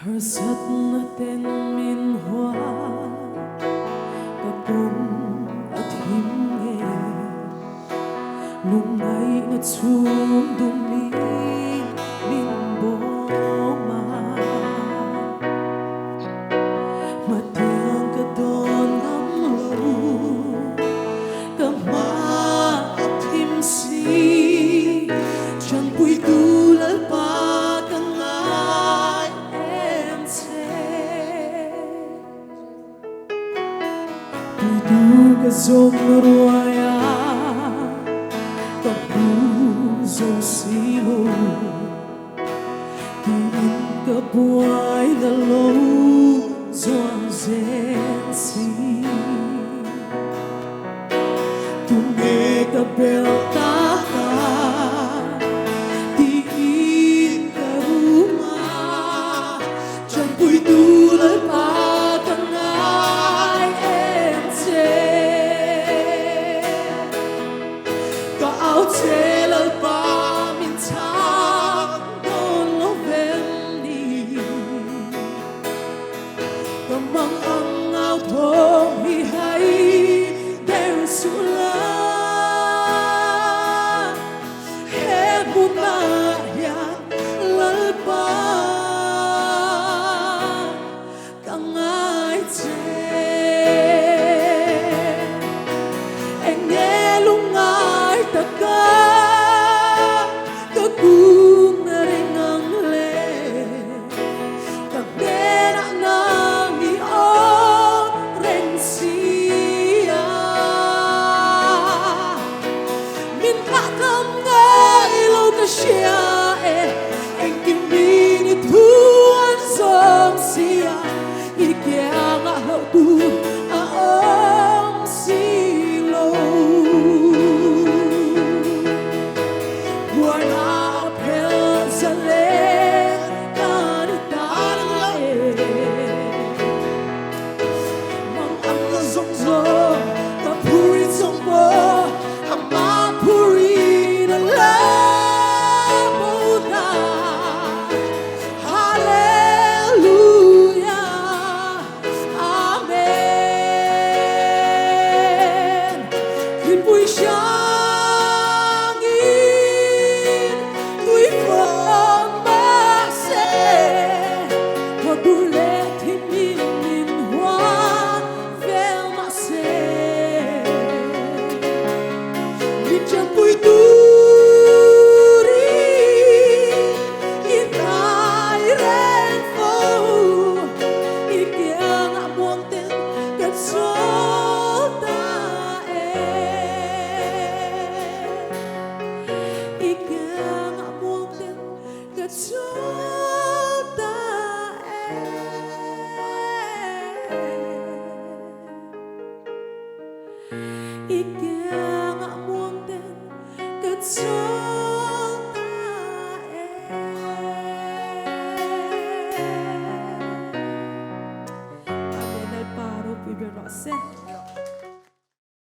Harsat natin minhwa kapung at himge lunay na tsumdumin minboma matiang kadon ngamlo kama at himsi chan puy tulal pa Duga zong ruaya Kapuzo silo Tiin ka buhay na lo Zoang zensi Tunge ka belta ka Tiin ka rumah Chan puy tulal pa Tell ba min tang don lo venni Kamang ang ao thong hi hay der sula He buta ya lalpa Kang ai che Anh nghe lung ai ta ca Kung naringang le Kagena nang iyon rin siya Minakam nga ilaw ka siya Ang kiminit huwan som siya Ikya nga hautu aong silo Buwana Iki